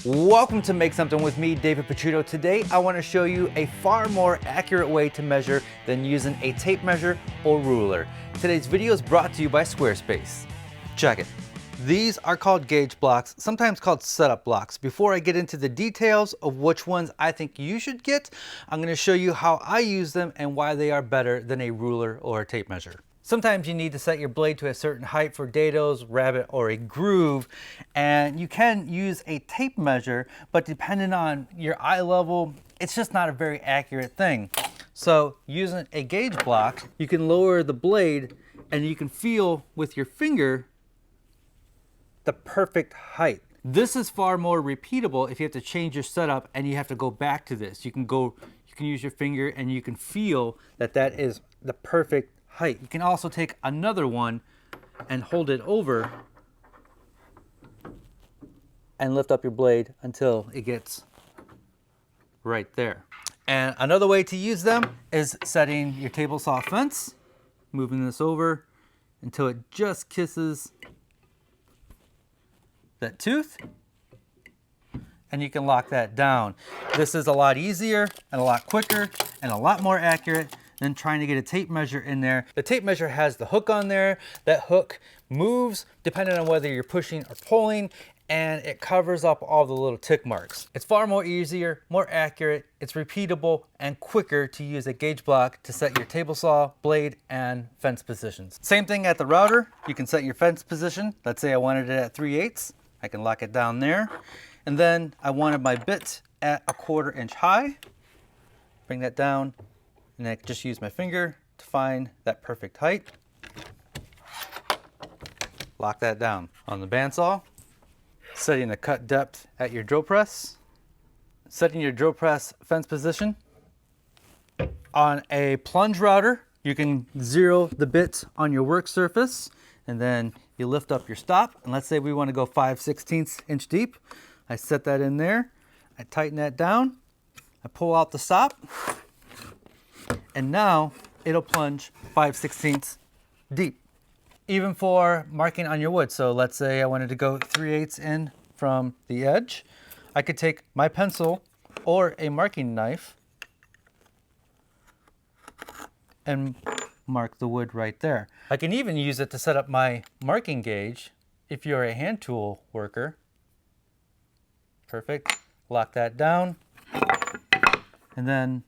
Welcome to Make Something with me, David Picciuto. Today I want to show you a far more accurate way to measure than using a tape measure or ruler. Today's video is brought to you by Squarespace. Check it. These are called gauge blocks, sometimes called setup blocks. Before I get into the details of which ones I think you should get, I'm going to show you how I use them and why they are better than a ruler or a tape measure. Sometimes you need to set your blade to a certain height for dados, rabbet, or a groove, and you can use a tape measure, but depending on your eye level, it's just not a very accurate thing. So using a gauge block, you can lower the blade and you can feel with your finger the perfect height. This is far more repeatable if you have to change your setup and you have to go back to this. You can use your finger and you can feel that that is the perfect height. You can also take another one and hold it over and lift up your blade until it gets right there. And another way to use them is setting your table saw fence, moving this over until it just kisses that tooth, and you can lock that down. This is a lot easier and a lot quicker and a lot more accurate than trying to get a tape measure in there. The tape measure has the hook on there. That hook moves depending on whether you're pushing or pulling, and it covers up all the little tick marks. It's far more easier, more accurate, it's repeatable, and quicker to use a gauge block to set your table saw, blade, and fence positions. Same thing at the router. You can set your fence position. Let's say I wanted it at 3/8. I can lock it down there. And then I wanted my bit at 1/4 inch high. Bring that down, and I just use my finger to find that perfect height. Lock that down. On the bandsaw, setting the cut depth at your drill press, setting your drill press fence position. On a plunge router, you can zero the bit on your work surface, and then you lift up your stop. And let's say we want to go 5/16 inch deep. I set that in there. I tighten that down. I pull out the stop. And now it'll plunge 5/16 deep. Even for marking on your wood. So let's say I wanted to go 3/8 in from the edge. I could take my pencil or a marking knife and mark the wood right there. I can even use it to set up my marking gauge if you're a hand tool worker. Perfect. Lock that down and then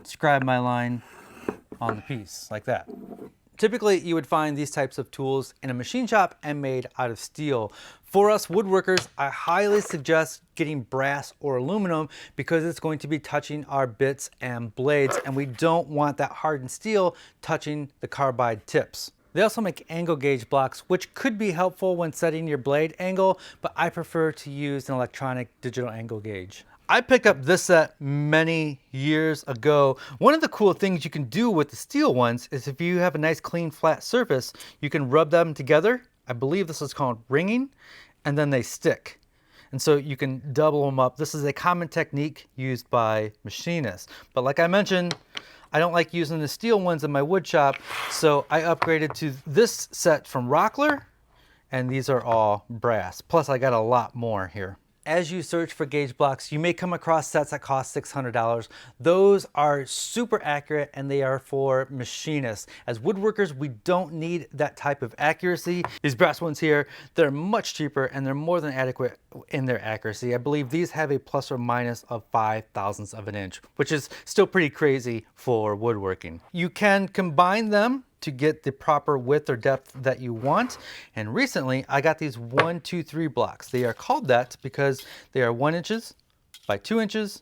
scribe my line on the piece like that. Typically, you would find these types of tools in a machine shop and made out of steel. For us woodworkers, I highly suggest getting brass or aluminum because it's going to be touching our bits and blades, and we don't want that hardened steel touching the carbide tips. They also make angle gauge blocks, which could be helpful when setting your blade angle, but I prefer to use an electronic digital angle gauge. I picked up this set many years ago. One of the cool things you can do with the steel ones is if you have a nice clean flat surface, you can rub them together. I believe this is called ringing, and then they stick. And so you can double them up. This is a common technique used by machinists. But like I mentioned, I don't like using the steel ones in my wood shop, so I upgraded to this set from Rockler, and these are all brass. Plus I got a lot more here. As you search for gauge blocks, you may come across sets that cost $600. Those are super accurate and they are for machinists. As woodworkers, we don't need that type of accuracy. These brass ones here, they're much cheaper and they're more than adequate in their accuracy. I believe these have a plus or minus of 5/1000ths of an inch, which is still pretty crazy for woodworking. You can combine them to get the proper width or depth that you want. And recently I got these 1, 2, 3 blocks. They are called that because they are 1 inches by 2 inches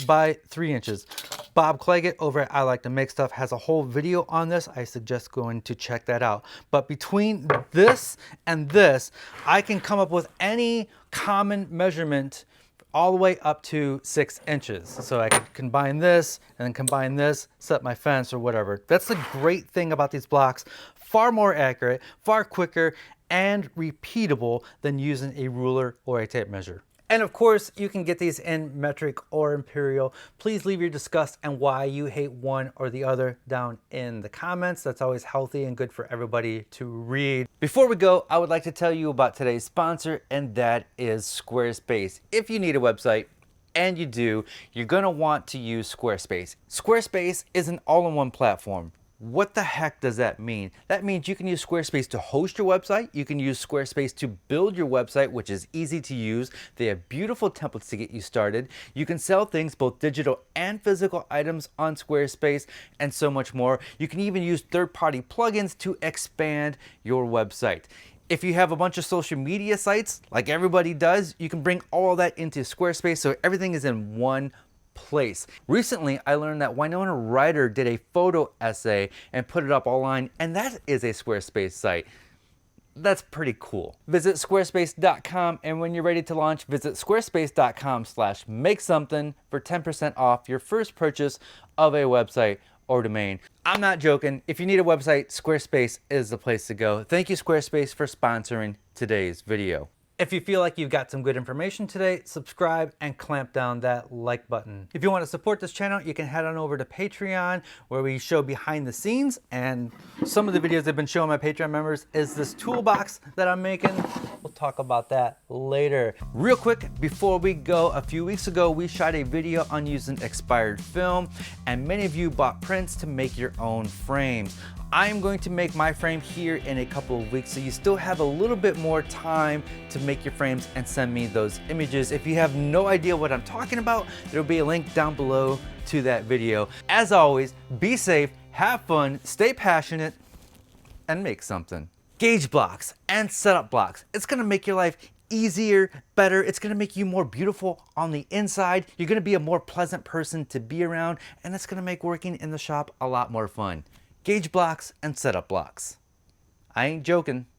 by 3 inches. Bob Claggett over at I Like to Make Stuff has a whole video on this. I suggest going to check that out. But between this and this, I can come up with any common measurement all the way up to 6 inches. So I could combine this and then combine this, set my fence or whatever. That's the great thing about these blocks. Far more accurate, far quicker, and repeatable than using a ruler or a tape measure. And of course, you can get these in metric or imperial. Please leave your disgust and why you hate one or the other down in the comments. That's always healthy and good for everybody to read. Before we go, I would like to tell you about today's sponsor, and that is Squarespace. If you need a website, and you do, you're gonna want to use Squarespace. Squarespace is an all-in-one platform. What the heck does that mean? That means you can use Squarespace to host your website. You can use Squarespace to build your website, which is easy to use. They have beautiful templates to get you started. You can sell things, both digital and physical items on Squarespace, and so much more. You can even use third-party plugins to expand your website. If you have a bunch of social media sites, like everybody does, you can bring all that into Squarespace so everything is in one place. Recently, I learned that Winona Ryder did a photo essay and put it up online, and that is a Squarespace site. That's pretty cool. Visit squarespace.com, and when you're ready to launch, visit squarespace.com/makesomething for 10% off your first purchase of a website or domain. I'm not joking. If you need a website, Squarespace is the place to go. Thank you, Squarespace, for sponsoring today's video. If you feel like you've got some good information today, subscribe and clamp down that like button. If you want to support this channel, you can head on over to Patreon, where we show behind the scenes, and some of the videos I've been showing my Patreon members is this toolbox that I'm making. We'll talk about that later. Real quick, before we go, a few weeks ago, we shot a video on using expired film, and many of you bought prints to make your own frames. I'm going to make my frame here in a couple of weeks, so you still have a little bit more time to make your frames and send me those images. If you have no idea what I'm talking about, there'll be a link down below to that video. As always, be safe, have fun, stay passionate, and make something. Gauge blocks and setup blocks. It's gonna make your life easier, better. It's gonna make you more beautiful on the inside. You're gonna be a more pleasant person to be around, and it's gonna make working in the shop a lot more fun. Gauge blocks and setup blocks. I ain't joking.